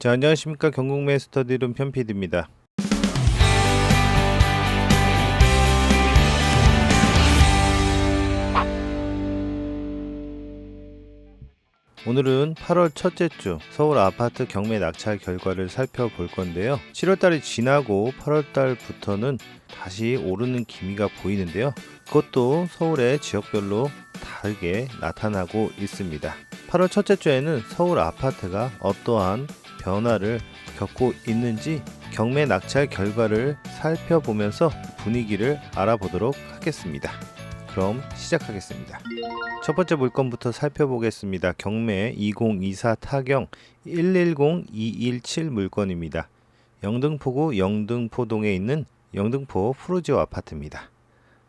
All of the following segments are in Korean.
자, 안녕하십니까. 경국매 스터디룸 편PD입니다. 오늘은 8월 첫째 주 서울 아파트 경매 낙찰 결과를 살펴볼 건데요. 7월달이 지나고 8월달부터는 다시 오르는 기미가 보이는데요. 그것도 서울의 지역별로 다르게 나타나고 있습니다. 8월 첫째 주에는 서울 아파트가 어떠한 변화를 겪고 있는지 경매 낙찰 결과를 살펴보면서 분위기를 알아보도록 하겠습니다. 그럼 시작하겠습니다. 첫 번째 물건부터 살펴보겠습니다. 경매 2024 타경 110217 물건입니다. 영등포구 영등포동에 있는 영등포 푸르지오 아파트입니다.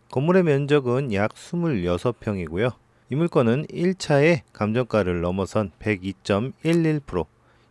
건물의 면적은 약 26평이고요. 이 물건은 1차에 감정가를 넘어선 102.11%,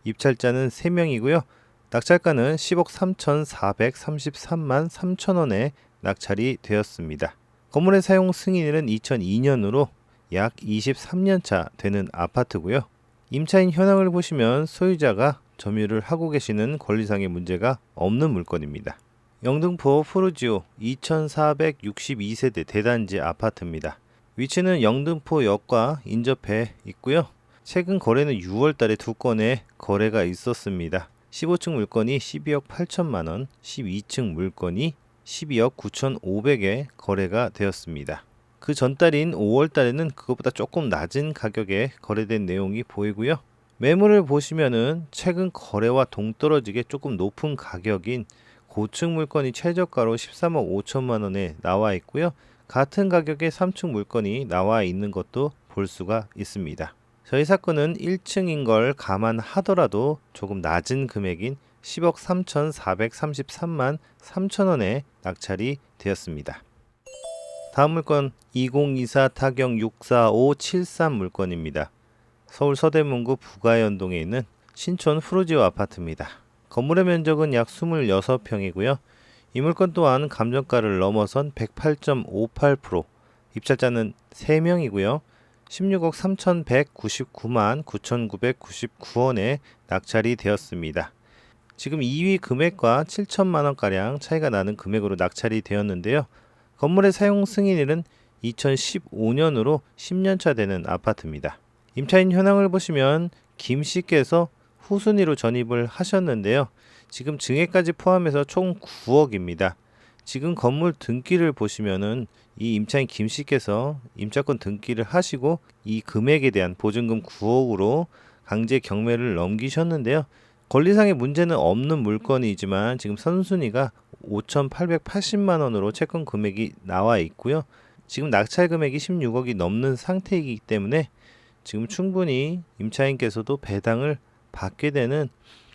입찰자는 3명이고요. 낙찰가는 10억 3,433만 3천원에 낙찰이 되었습니다. 건물의 사용 승인일은 2002년으로 약 23년차 되는 아파트고요. 임차인 현황을 보시면 소유자가 점유를 하고 계시는 권리상의 문제가 없는 물건입니다. 영등포 푸르지오 2462세대 대단지 아파트입니다. 위치는 영등포역과 인접해 있고요. 최근 거래는 6월 달에 2건의 거래가 있었습니다. 15층 물건이 12억 8천만원, 12층 물건이 12억 9,500에 거래가 되었습니다. 그 전달인 5월 달에는 그것보다 조금 낮은 가격에 거래된 내용이 보이고요. 매물을 보시면은 최근 거래와 동떨어지게 조금 높은 가격인 고층 물건이 최저가로 13억 5천만 원에 나와 있고요. 같은 가격의 3층 물건이 나와 있는 것도 볼 수가 있습니다. 저희 사건은 1층인 걸 감안하더라도 조금 낮은 금액인 10억 3,433만 3천원에 낙찰이 되었습니다. 다음 물건 2024 타경 64573 물건입니다. 서울 서대문구 부가연동에 있는 신촌 푸르지오 아파트입니다. 건물의 면적은 약 26평이고요. 이 물건 또한 감정가를 넘어선 108.58%, 입찰자는 3명이고요. 16억 3,199만 9,999원에 낙찰이 되었습니다. 지금 2위 금액과 7천만원가량 차이가 나는 금액으로 낙찰이 되었는데요. 건물의 사용 승인일은 2015년으로 10년차 되는 아파트입니다. 임차인 현황을 보시면 김 씨께서 후순위로 전입을 하셨는데요. 지금 증액까지 포함해서 총 9억입니다. 지금 건물 등기를 보시면은 이 임차인 김 씨께서 임차권 등기를 하시고 이 금액에 대한 보증금 9억으로 강제 경매를 넘기셨는데요. 권리상의 문제는 없는 물건이지만 지금 선순위가 5,880만 원으로 채권 금액이 나와 있고요. 지금 낙찰 금액이 16억이 넘는 상태이기 때문에 지금 충분히 임차인께서도 배당을 받게 되는,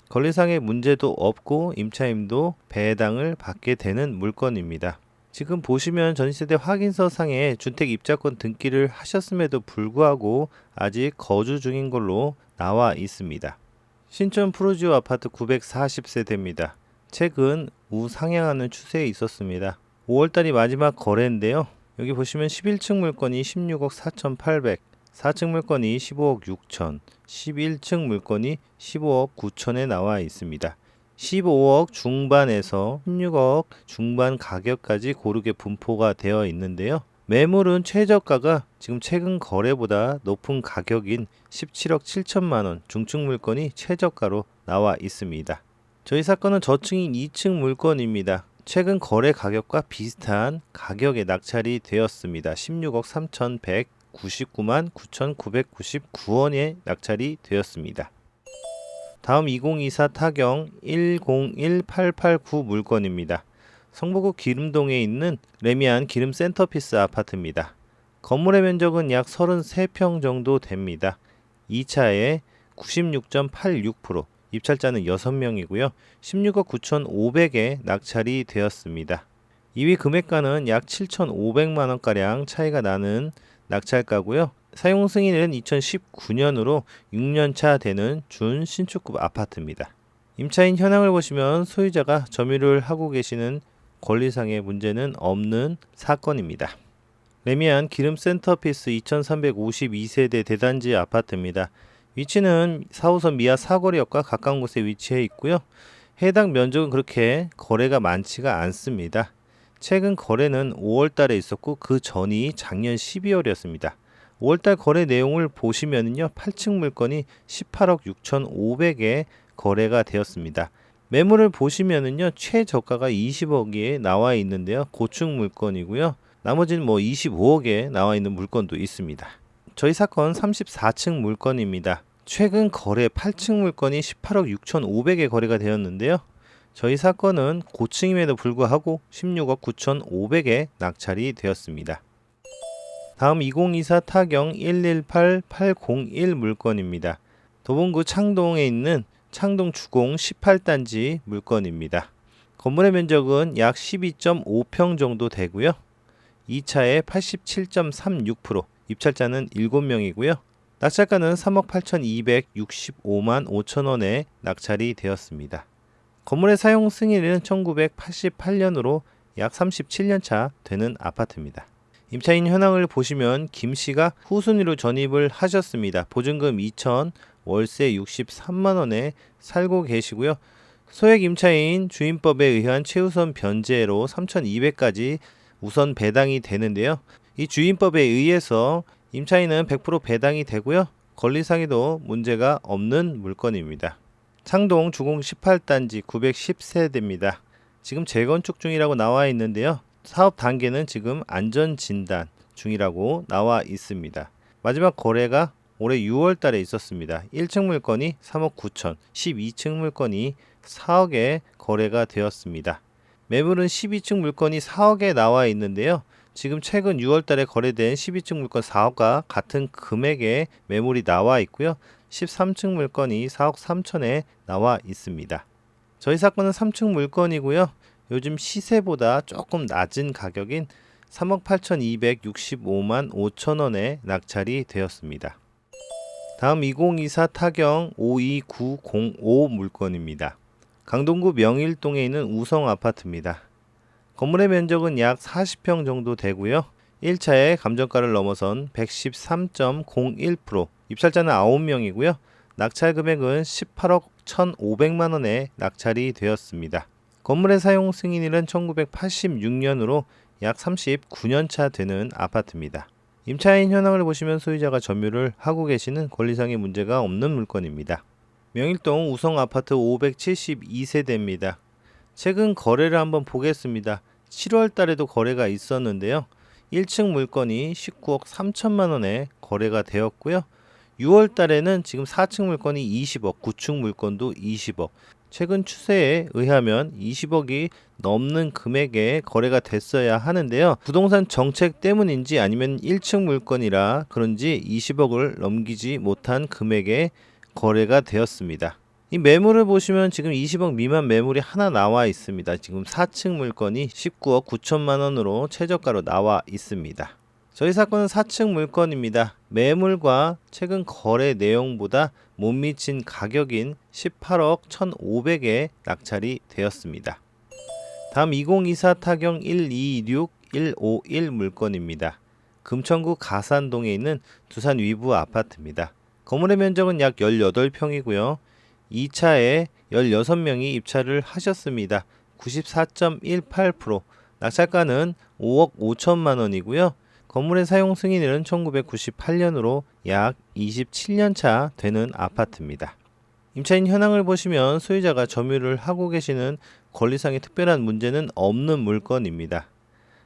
권리상의 문제도 없고 임차인도 배당을 받게 되는 물건입니다. 지금 보시면 전세대 확인서 상에 주택 입자권 등기를 하셨음에도 불구하고 아직 거주 중인 걸로 나와 있습니다. 신촌 푸르지오 아파트 940세대입니다. 최근 우상향하는 추세에 있었습니다. 5월달이 마지막 거래인데요. 여기 보시면 11층 물건이 16억 4,800, 4층 물건이 15억 6천, 11층 물건이 15억 9천에 나와 있습니다. 15억 중반에서 16억 중반 가격까지 고르게 분포가 되어 있는데요. 매물은 최저가가 지금 최근 거래보다 높은 가격인 17억 7천만 원 중층 물건이 최저가로 나와 있습니다. 저희 사건은 저층인 2층 물건입니다. 최근 거래 가격과 비슷한 가격에 낙찰이 되었습니다. 16억 3,199만 9,999원에 낙찰이 되었습니다. 다음 2024 타경 101889 물건입니다. 성북구 기름동에 있는 레미안 기름 센터피스 아파트입니다. 건물의 면적은 약 33평 정도 됩니다. 2차에 96.86%, 입찰자는 6명이고요. 16억 9,500에 낙찰이 되었습니다. 2위 금액가는 약 7,500만원가량 차이가 나는 낙찰가고요. 사용 승인은 2019년으로 6년차 되는 준신축급 아파트입니다. 임차인 현황을 보시면 소유자가 점유를 하고 계시는 권리상의 문제는 없는 사건입니다. 레미안 기름 센터피스 2352세대 대단지 아파트입니다. 위치는 4호선 미아 사거리역과 가까운 곳에 위치해 있고요. 해당 면적은 그렇게 거래가 많지가 않습니다. 최근 거래는 5월 달에 있었고 그 전이 작년 12월이었습니다. 5월 달 거래 내용을 보시면요. 8층 물건이 18억 6,500에 거래가 되었습니다. 매물을 보시면은요. 최저가가 20억에 나와 있는데요. 고층 물건이고요. 나머지는 25억에 나와 있는 물건도 있습니다. 저희 사건 34층 물건입니다. 최근 거래 8층 물건이 18억 6,500에 거래가 되었는데요. 저희 사건은 고층임에도 불구하고 16억 9,500에 낙찰이 되었습니다. 다음 2024 타경 118801 물건입니다. 도봉구 창동에 있는 창동 주공 18단지 물건입니다. 건물의 면적은 약 12.5평 정도 되고요. 2차에 87.36%, 입찰자는 7명이고요. 낙찰가는 3억 8,265만 5천원에 낙찰이 되었습니다. 건물의 사용 승인은 1988년으로 약 37년차 되는 아파트입니다. 임차인 현황을 보시면 김씨가 후순위로 전입을 하셨습니다. 보증금 2천, 월세 63만원에 살고 계시고요. 소액 임차인 주임법에 의한 최우선 변제로 3,200까지 우선 배당이 되는데요. 이 주임법에 의해서 임차인은 100% 배당이 되고요. 권리상에도 문제가 없는 물건입니다. 창동 주공 18단지 910세대입니다. 지금 재건축 중이라고 나와 있는데요. 사업 단계는 지금 안전진단 중이라고 나와 있습니다. 마지막 거래가 올해 6월 달에 있었습니다. 1층 물건이 3억 9천, 12층 물건이 4억에 거래가 되었습니다. 매물은 12층 물건이 4억에 나와 있는데요. 지금 최근 6월 달에 거래된 12층 물건 4억과 같은 금액의 매물이 나와 있고요. 13층 물건이 4억 3천에 나와 있습니다. 저희 사건은 3층 물건이고요. 요즘 시세보다 조금 낮은 가격인 3억 8,265만 5천원에 낙찰이 되었습니다. 다음 2024 타경 52905 물건입니다. 강동구 명일동에 있는 우성 아파트입니다. 건물의 면적은 약 40평 정도 되고요. 1차에 감정가를 넘어선 113.01%, 입찰자는 9명이고요. 낙찰 금액은 18억 1,500만원에 낙찰이 되었습니다. 건물의 사용 승인일은 1986년으로 약 39년차 되는 아파트입니다. 임차인 현황을 보시면 소유자가 점유를 하고 계시는 권리상의 문제가 없는 물건입니다. 명일동 우성 아파트 572세대입니다. 최근 거래를 한번 보겠습니다. 7월 달에도 거래가 있었는데요. 1층 물건이 19억 3천만 원에 거래가 되었고요. 6월 달에는 지금 4층 물건이 20억, 9층 물건도 20억. 최근 추세에 의하면 20억이 넘는 금액에 거래가 됐어야 하는데요. 부동산 정책 때문인지 아니면 1층 물건이라 그런지 20억을 넘기지 못한 금액에 거래가 되었습니다. 이 매물을 보시면 지금 20억 미만 매물이 하나 나와 있습니다. 지금 4층 물건이 19억 9천만 원으로 최저가로 나와 있습니다. 저희 사건은 4층 물건입니다. 매물과 최근 거래 내용보다 못 미친 가격인 18억 1,500에 낙찰이 되었습니다. 다음 2024 타경 126151 물건입니다. 금천구 가산동에 있는 두산 위브 아파트입니다. 건물의 면적은 약 18평이고요. 2차에 16명이 입찰을 하셨습니다. 94.18%, 낙찰가는 5억 5천만 원이고요. 건물의 사용 승인일은 1998년으로 약 27년차 되는 아파트입니다. 임차인 현황을 보시면 소유자가 점유를 하고 계시는 권리상의 특별한 문제는 없는 물건입니다.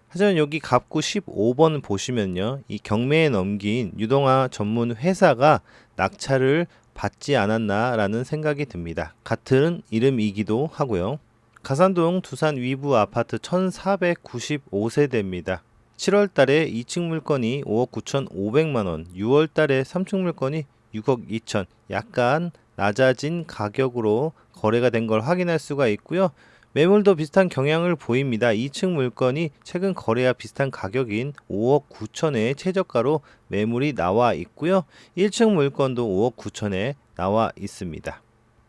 하지만 여기 갑구 15번 보시면요. 이 경매에 넘긴 유동화 전문 회사가 낙찰을 받지 않았나 라는 생각이 듭니다. 같은 이름이기도 하고요. 가산동 두산 위브 아파트 1495세대입니다. 7월 달에 2층 물건이 5억 9,500만원, 6월 달에 3층 물건이 6억 2천, 약간 낮아진 가격으로 거래가 된 걸 확인할 수가 있고요. 매물도 비슷한 경향을 보입니다. 2층 물건이 최근 거래와 비슷한 가격인 5억 9천에 최저가로 매물이 나와 있고요. 1층 물건도 5억 9천에 나와 있습니다.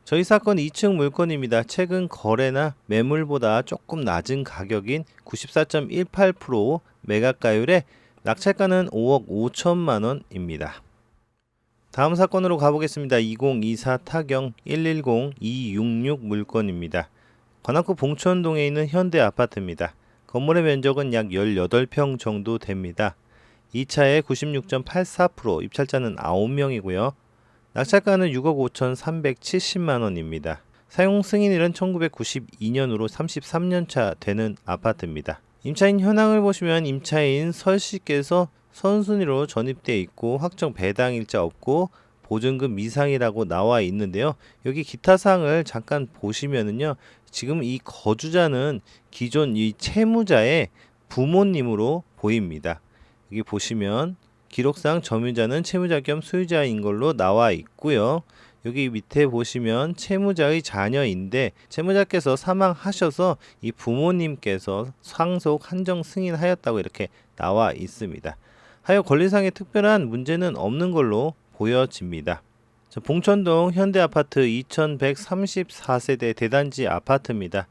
저희 사건 2층 물건입니다. 최근 거래나 매물보다 조금 낮은 가격인 94.18% 매각가율에 낙찰가는 5억 5천만 원입니다. 다음 사건으로 가보겠습니다. 2024 타경 110-266 물건입니다. 관악구 봉천동에 있는 현대 아파트입니다. 건물의 면적은 약 18평 정도 됩니다. 2차에 96.84%, 입찰자는 9명이고요. 낙찰가는 6억 5,370만 원입니다. 사용 승인일은 1992년으로 33년차 되는 아파트입니다. 임차인 현황을 보시면 임차인 설씨께서 선순위로 전입되어 있고 확정 배당일자 없고 보증금 미상이라고 나와 있는데요. 여기 기타 사항을 잠깐 보시면은요. 지금 이 거주자는 기존 이 채무자의 부모님으로 보입니다. 여기 보시면 기록상 점유자는 채무자 겸 소유자인 걸로 나와 있고요. 여기 밑에 보시면 채무자의 자녀인데 채무자께서 사망하셔서 이 부모님께서 상속 한정 승인하였다고 이렇게 나와 있습니다. 하여 권리상의 특별한 문제는 없는 걸로 보여집니다. 봉천동 현대아파트 2134세대 대단지 아파트입니다.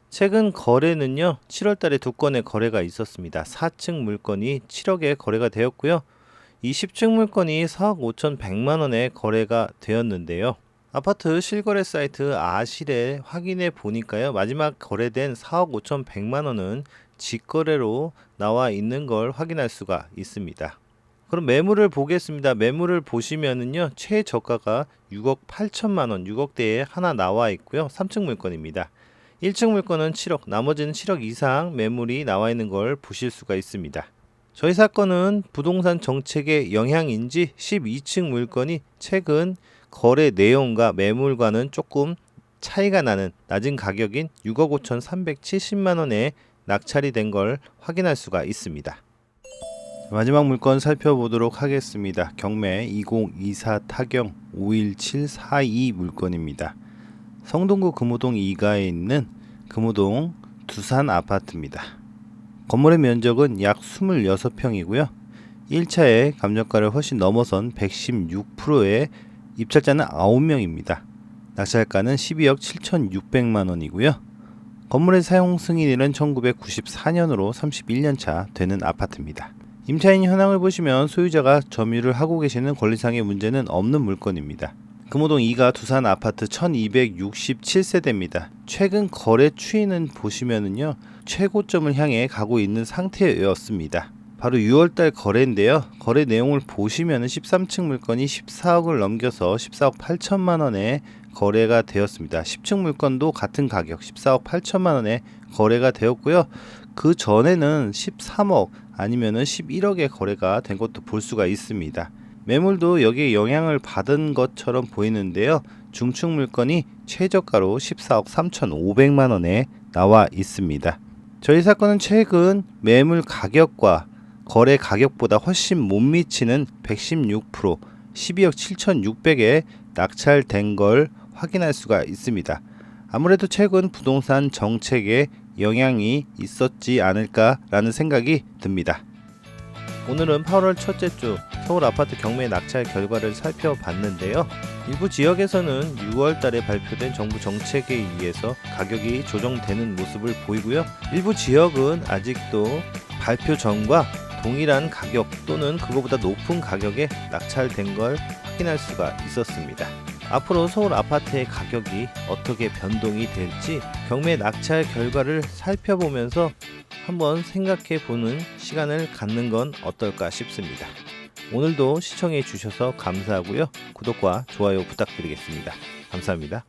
최근 거래는요 7월달에 2건의 거래가 있었습니다. 4층 물건이 7억에 거래가 되었고요. 이 10층 물건이 4억 5,100만원에 거래가 되었는데요. 아파트 실거래 사이트 아실에 확인해 보니까요. 마지막 거래된 4억 5,100만원은 직거래로 나와 있는 걸 확인할 수가 있습니다. 그럼 매물을 보겠습니다. 매물을 보시면은요. 최저가가 6억 8천만원, 6억대에 하나 나와 있고요. 3층 물건입니다. 1층 물건은 7억, 나머지는 7억 이상 매물이 나와 있는 걸 보실 수가 있습니다. 저희 사건은 부동산 정책의 영향인지 12층 물건이 최근 거래 내용과 매물과는 조금 차이가 나는 낮은 가격인 6억 5,370만원에 낙찰이 된 걸 확인할 수가 있습니다. 마지막 물건 살펴보도록 하겠습니다. 경매 2024 타경 51742 물건입니다. 성동구 금호동 2가에 있는 금호동 두산 아파트입니다. 건물의 면적은 약 26평이고요. 1차에 감정가를 훨씬 넘어선 116%의 입찰자는 9명입니다. 낙찰가는 12억 7,600만원이고요. 건물의 사용 승인일은 1994년으로 31년차 되는 아파트입니다. 임차인 현황을 보시면 소유자가 점유를 하고 계시는 권리상의 문제는 없는 물건입니다. 금호동 2가 두산 아파트 1267세대입니다. 최근 거래 추이는 보시면은요. 최고점을 향해 가고 있는 상태였습니다. 바로 6월달 거래인데요. 거래 내용을 보시면은 13층 물건이 14억을 넘겨서 14억 8천만원에 거래가 되었습니다. 10층 물건도 같은 가격 14억 8천만원에 거래가 되었고요. 그 전에는 13억 아니면은 11억에 거래가 된 것도 볼 수가 있습니다. 매물도 여기에 영향을 받은 것처럼 보이는데요. 중층 물건이 최저가로 14억 3,500만원에 나와 있습니다. 저희 사건은 최근 매물 가격과 거래 가격보다 훨씬 못 미치는 116%, 12억 7,600에 낙찰된 걸 확인할 수가 있습니다. 아무래도 최근 부동산 정책에 영향이 있었지 않을까라는 생각이 듭니다. 오늘은 8월 첫째 주 서울 아파트 경매 낙찰 결과를 살펴봤는데요. 일부 지역에서는 6월 달에 발표된 정부 정책에 의해서 가격이 조정되는 모습을 보이고요. 일부 지역은 아직도 발표 전과 동일한 가격 또는 그거보다 높은 가격에 낙찰된 걸 확인할 수가 있었습니다. 앞으로 서울 아파트의 가격이 어떻게 변동이 될지 경매 낙찰 결과를 살펴보면서 한번 생각해 보는 시간을 갖는 건 어떨까 싶습니다. 오늘도 시청해 주셔서 감사하고요. 구독과 좋아요 부탁드리겠습니다. 감사합니다.